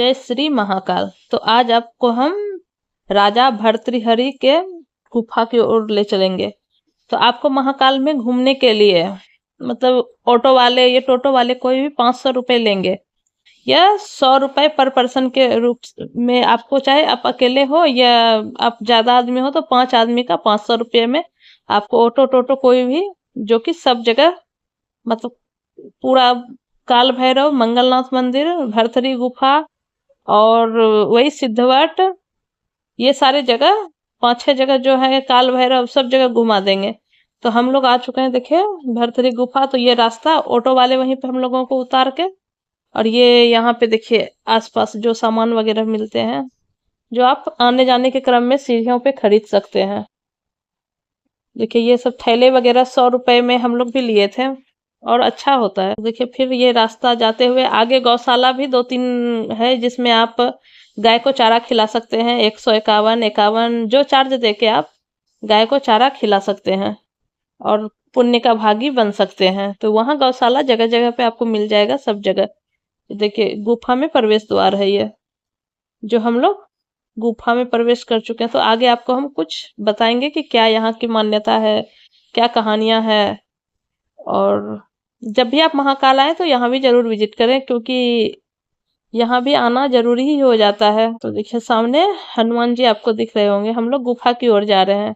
जय श्री महाकाल। तो आज आपको हम राजा भर्तृहरि के गुफा की ओर ले चलेंगे। तो आपको महाकाल में घूमने के लिए मतलब ऑटो वाले या टोटो वाले कोई भी 500 रुपए लेंगे या 100 रुपए पर पर्सन के रूप में। आपको चाहे आप अकेले हो या आप ज्यादा आदमी हो तो 5 आदमी का 500 रुपये में आपको ऑटो टोटो कोई भी, जो कि सब जगह मतलब पूरा काल भैरव, मंगलनाथ मंदिर, भर्तरी गुफा और वही सिद्धवट, ये सारे जगह 5-6 जगह जो है काल भैरव सब जगह घुमा देंगे। तो हम लोग आ चुके हैं, देखिए भर्तरी गुफा। तो ये रास्ता ऑटो वाले वहीं पे हम लोगों को उतार के, और ये यहाँ पे देखिए आसपास जो सामान वगैरह मिलते हैं जो आप आने जाने के क्रम में सीढ़ियों पे खरीद सकते हैं। देखिए ये सब थैले वगैरह 100 रुपए में हम लोग भी लिए थे और अच्छा होता है। देखिए फिर ये रास्ता जाते हुए आगे गौशाला भी 2-3 है जिसमें आप गाय को चारा खिला सकते हैं। 151 जो चार्ज दे के आप गाय को चारा खिला सकते हैं और पुण्य का भागी बन सकते हैं। तो वहाँ गौशाला जगह जगह पे आपको मिल जाएगा, सब जगह। देखिए गुफा में प्रवेश द्वार है ये, जो हम लोग गुफा में प्रवेश कर चुके हैं। तो आगे आपको हम कुछ बताएंगे कि क्या यहाँ की मान्यता है, क्या कहानियां है। और जब भी आप महाकाल आए तो यहाँ भी जरूर विजिट करें, क्योंकि यहाँ भी आना जरूरी ही हो जाता है। तो देखिए सामने हनुमान जी आपको दिख रहे होंगे। हम लोग गुफा की ओर जा रहे हैं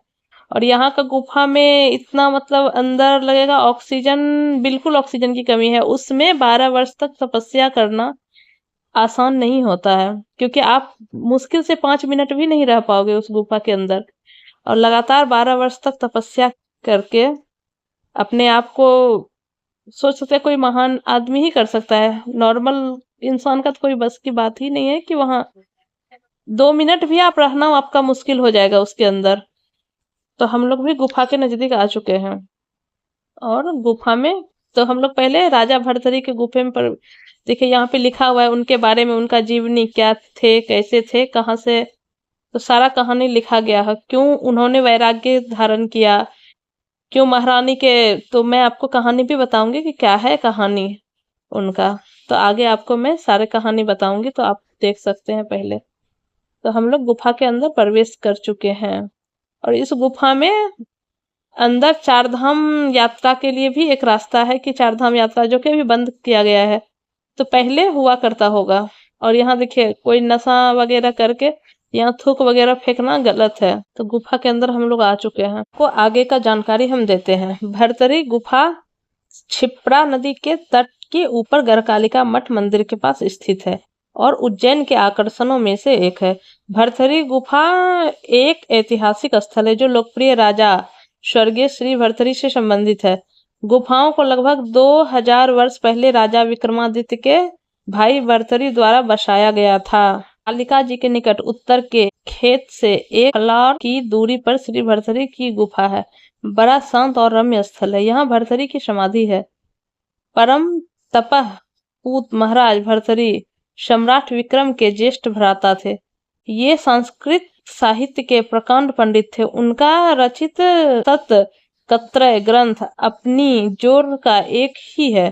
और यहाँ का गुफा में इतना मतलब अंदर लगेगा ऑक्सीजन, बिल्कुल ऑक्सीजन की कमी है। उसमें 12 वर्ष तक तपस्या करना आसान नहीं होता है, क्योंकि आप मुश्किल से 5 मिनट भी नहीं रह पाओगे उस गुफा के अंदर। और लगातार 12 वर्ष तक तपस्या करके अपने आप को, सोच सकते हैं कोई महान आदमी ही कर सकता है। नॉर्मल इंसान का तो कोई बस की बात ही नहीं है कि वहां 2 मिनट भी आप रहना आपका मुश्किल हो जाएगा उसके अंदर। तो हम लोग भी गुफा के नजदीक आ चुके हैं और गुफा में तो हम लोग पहले राजा भर्तरी के गुफे में पर देखिए यहाँ पे लिखा हुआ है उनके बारे में, उनका जीवनी क्या थे, कैसे थे, कहाँ से। तो सारा कहानी लिखा गया है, क्यों उन्होंने वैराग्य धारण किया, क्यों महारानी के। तो मैं आपको कहानी भी बताऊंगी कि क्या है कहानी उनका। तो आगे आपको मैं सारे कहानी बताऊंगी, तो आप देख सकते हैं पहले। तो हम लोग गुफा के अंदर प्रवेश कर चुके हैं और इस गुफा में अंदर 4 धाम यात्रा के लिए भी एक रास्ता है कि 4 धाम यात्रा, जो कि अभी बंद किया गया है, तो पहले हुआ करता होगा। और यहाँ देखिए कोई नशा वगैरह करके यहाँ थूक वगैरह फेंकना गलत है। तो गुफा के अंदर हम लोग आ चुके हैं, को आगे का जानकारी हम देते हैं। भर्तरी गुफा क्षिप्रा नदी के तट के ऊपर गढ़कालिका मठ मंदिर के पास स्थित है और उज्जैन के आकर्षणों में से एक है। भर्तरी गुफा एक ऐतिहासिक स्थल है जो लोकप्रिय राजा स्वर्गीय श्री भर्तरी से संबंधित है। गुफाओं को लगभग 2000 वर्ष पहले राजा विक्रमादित्य के भाई भर्तरी द्वारा बसाया गया था। कालिका जी के निकट उत्तर के खेत से 1 किलोमीटर की दूरी पर श्री भर्तरी की गुफा है। बड़ा शांत और रम्य स्थल है। यहाँ भर्तरी की समाधि है। परम तपः पूत महाराज भर्तरी सम्राट विक्रम के ज्येष्ठ भ्राता थे। ये संस्कृत साहित्य के प्रकांड पंडित थे। उनका रचित तत्त्रय ग्रंथ अपनी जोर का एक ही है।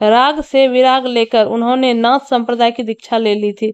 राग से विराग लेकर उन्होंने नाथ संप्रदाय की दीक्षा ले ली थी।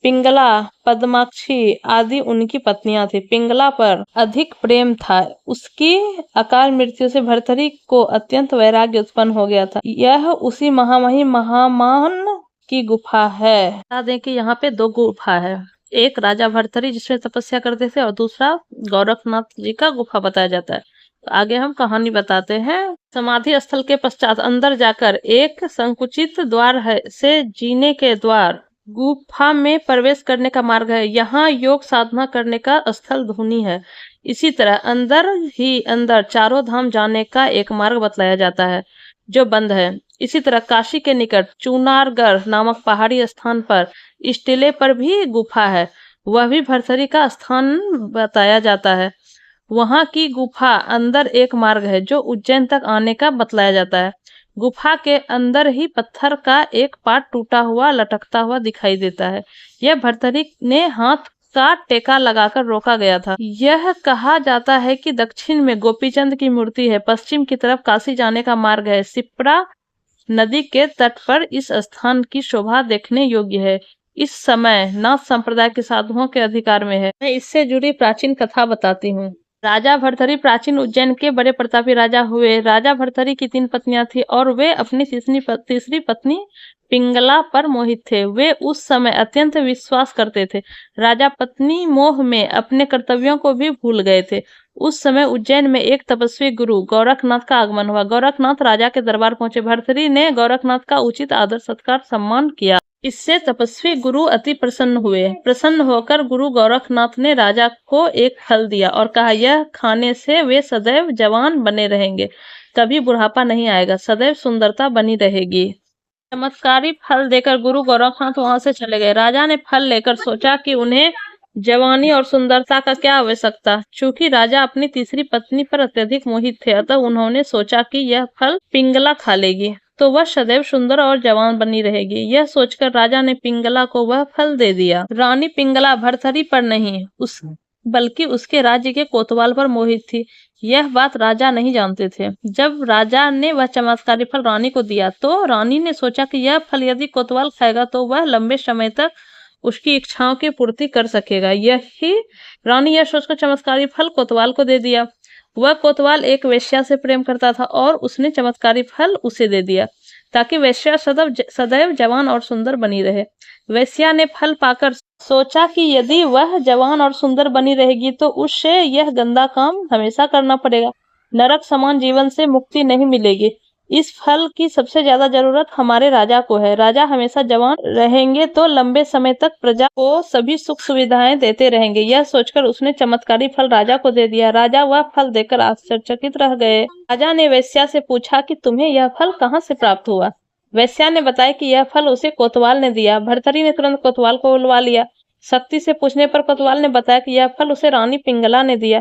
पिंगला, पद्माक्षी आदि उनकी पत्नियां थी। पिंगला पर अधिक प्रेम था। उसकी अकाल मृत्यु से भर्तरी को अत्यंत वैराग्य उत्पन्न हो गया था। यह उसी महामहिम महामान की गुफा है। बता दें कि यहाँ पे 2 गुफा है, एक राजा भर्तरी जिसमें तपस्या करते थे और दूसरा गोरखनाथ जी का गुफा बताया जाता है। तो आगे हम कहानी बताते हैं। समाधि स्थल के पश्चात अंदर जाकर एक संकुचित द्वार है से जीने के द्वार गुफा में प्रवेश करने का मार्ग है। यहाँ योग साधना करने का स्थल धुनी है। इसी तरह अंदर ही अंदर 4 धाम जाने का एक मार्ग बतलाया जाता है जो बंद है। इसी तरह काशी के निकट चुनारगढ़ नामक पहाड़ी स्थान पर इस टीले पर भी गुफा है, वह भी भर्तरी का स्थान बताया जाता है। वहां की गुफा अंदर एक मार्ग है जो उज्जैन तक आने का बतलाया जाता है। गुफा के अंदर ही पत्थर का एक पार्ट टूटा हुआ लटकता हुआ दिखाई देता है। यह भर्तरी ने हाथ का टेका लगाकर रोका गया था। यह कहा जाता है कि दक्षिण में गोपीचंद की मूर्ति है, पश्चिम की तरफ काशी जाने का मार्ग है। सिप्रा नदी के तट पर इस स्थान की शोभा देखने योग्य है। इस समय नाथ संप्रदाय के साधुओं के अधिकार में है। मैं इससे जुड़ी प्राचीन कथा बताती हूँ। राजा भर्तृहरि प्राचीन उज्जैन के बड़े प्रतापी राजा हुए। राजा भर्तृहरि की 3 पत्नियां थी और वे अपनी तीसरी पत्नी पिंगला पर मोहित थे। वे उस समय अत्यंत विश्वास करते थे। राजा पत्नी मोह में अपने कर्तव्यों को भी भूल गए थे। उस समय उज्जैन में एक तपस्वी गुरु गोरखनाथ का आगमन हुआ। गोरखनाथ राजा के दरबार पहुंचे। भर्तृहरि ने गोरखनाथ का उचित आदर सत्कार सम्मान किया। इससे तपस्वी गुरु अति प्रसन्न हुए। प्रसन्न होकर गुरु गोरखनाथ ने राजा को एक फल दिया और कहा, यह खाने से वे सदैव जवान बने रहेंगे, कभी बुढ़ापा नहीं आएगा, सदैव सुंदरता बनी रहेगी। चमत्कारी फल देकर गुरु गोरखनाथ वहां से चले गए। राजा ने फल लेकर सोचा कि उन्हें जवानी और सुंदरता का क्या आवश्यकता। चूंकि राजा अपनी तीसरी पत्नी पर अत्यधिक मोहित थे, अतः उन्होंने सोचा कि यह फल पिंगला खा लेगी तो वह सदैव सुंदर और जवान बनी रहेगी। यह सोचकर राजा ने पिंगला को वह फल दे दिया। रानी पिंगला भर्तृहरि पर नहीं बल्कि उसके राज्य के कोतवाल पर मोहित थी। यह बात राजा नहीं जानते थे। जब राजा ने वह चमत्कारी फल रानी को दिया तो रानी ने सोचा कि यह फल यदि कोतवाल खाएगा तो वह लंबे समय तक उसकी इच्छाओं की पूर्ति कर सकेगा। रानी यह सोचकर चमत्कारी फल कोतवाल को दे दिया। वह कोतवाल एक वेश्या से प्रेम करता था और उसने चमत्कारी फल उसे दे दिया ताकि वेश्या सदैव जवान और सुंदर बनी रहे। वेश्या ने फल पाकर सोचा कि यदि वह जवान और सुंदर बनी रहेगी तो उससे यह गंदा काम हमेशा करना पड़ेगा, नरक समान जीवन से मुक्ति नहीं मिलेगी। इस फल की सबसे ज्यादा जरूरत हमारे राजा को है। राजा हमेशा जवान रहेंगे तो लंबे समय तक प्रजा को सभी सुख सुविधाएं देते रहेंगे। यह सोचकर उसने चमत्कारी फल राजा को दे दिया। राजा वह फल देकर आश्चर्यचकित रह गए। राजा ने वेश्या से पूछा कि तुम्हें यह फल कहाँ से प्राप्त हुआ। वेश्या ने बताया कि यह फल उसे कोतवाल ने दिया। भर्तृहरि ने तुरंत कोतवाल को बुलवा लिया। शक्ति से पूछने पर कोतवाल ने बताया कि यह फल उसे रानी पिंगला ने दिया।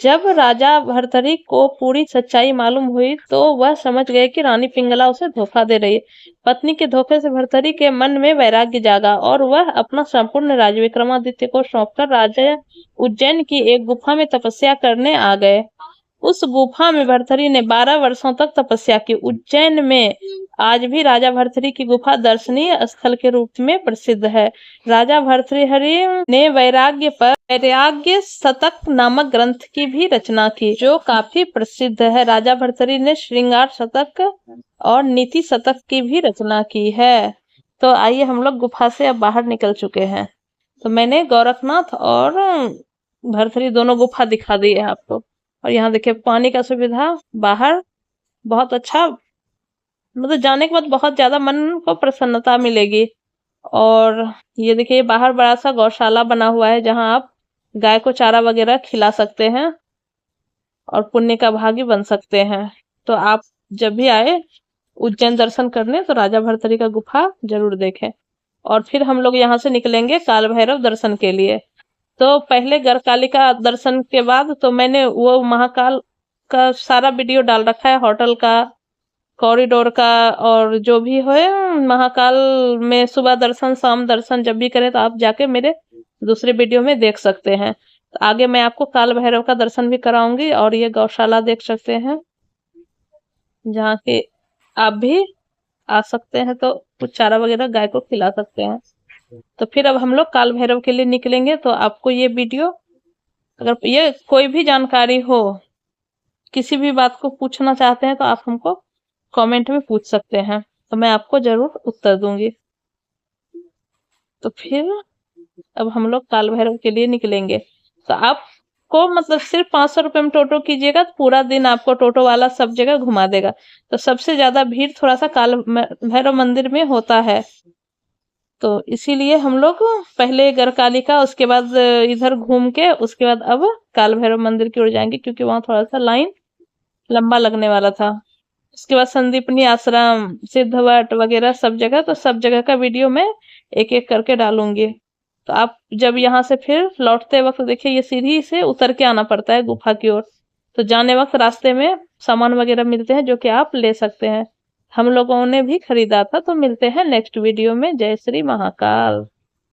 जब राजा भर्तृहरि को पूरी सच्चाई मालूम हुई तो वह समझ गए कि रानी पिंगला उसे धोखा दे रही है। पत्नी के धोखे से भर्तृहरि के मन में वैराग्य जागा और वह अपना संपूर्ण राज्य विक्रमादित्य को सौंपकर राजा उज्जैन की एक गुफा में तपस्या करने आ गए। उस गुफा में भर्तृहरि ने 12 वर्षों तक तपस्या की। उज्जैन में आज भी राजा भर्तृहरि की गुफा दर्शनीय स्थल के रूप में प्रसिद्ध है। राजा भर्तृहरि ने वैराग्य शतक नामक ग्रंथ की भी रचना की जो काफी प्रसिद्ध है। राजा भर्तृहरि ने श्रृंगार शतक और नीति शतक की भी रचना की है। तो आइए हम लोग गुफा से अब बाहर निकल चुके हैं। तो मैंने गोरखनाथ और भर्तृहरि दोनों गुफा दिखा दी है आपको। और यहाँ देखिए पानी का सुविधा बाहर बहुत अच्छा, मतलब जाने के बाद बहुत ज्यादा मन को प्रसन्नता मिलेगी। और ये देखिए बाहर बड़ा सा गौशाला बना हुआ है जहाँ आप गाय को चारा वगैरह खिला सकते हैं और पुण्य का भागी बन सकते हैं। तो आप जब भी आए उज्जैन दर्शन करने तो राजा भर्तृहरि का गुफा जरूर देखें। और फिर हम लोग यहाँ से निकलेंगे काल भैरव दर्शन के लिए। तो पहले गढ़कालिका दर्शन के बाद तो मैंने वो महाकाल का सारा वीडियो डाल रखा है, होटल का, कॉरिडोर का, और जो भी है महाकाल में सुबह दर्शन शाम दर्शन जब भी करें तो आप जाके मेरे दूसरे वीडियो में देख सकते हैं। तो आगे मैं आपको काल भैरव का दर्शन भी कराऊंगी। और ये गौशाला देख सकते हैं जहाँ के आप भी आ सकते हैं तो कुछ चारा वगैरह गाय को खिला सकते हैं। तो फिर अब हम लोग काल भैरव के लिए निकलेंगे। तो आपको ये वीडियो, अगर ये कोई भी जानकारी हो, किसी भी बात को पूछना चाहते हैं तो आप हमको कमेंट में पूछ सकते हैं, तो मैं आपको जरूर उत्तर दूंगी। तो फिर अब हम लोग काल भैरव के लिए निकलेंगे। तो आपको मतलब सिर्फ 500 रुपये में टोटो कीजिएगा तो पूरा दिन आपको टोटो वाला सब जगह घुमा देगा। तो सबसे ज्यादा भीड़ थोड़ा सा काल भैरव मंदिर में होता है। तो इसीलिए हम लोग पहले गढ़कालिका, उसके बाद इधर घूम के उसके बाद अब काल भैरव मंदिर की ओर जाएंगे क्योंकि वहां थोड़ा सा लाइन लंबा लगने वाला था। उसके बाद संदीपनी आश्रम, सिद्धवट वगैरह सब जगह, तो सब जगह का वीडियो मैं एक एक करके डालूंगी। तो आप जब यहाँ से फिर लौटते वक्त देखिए ये सीढ़ी से उतर के आना पड़ता है गुफा की ओर। तो जाने वक्त रास्ते में सामान वगैरह मिलते हैं जो कि आप ले सकते हैं। हम लोगों ने भी खरीदा था। तो मिलते हैं नेक्स्ट वीडियो में। जय श्री महाकाल।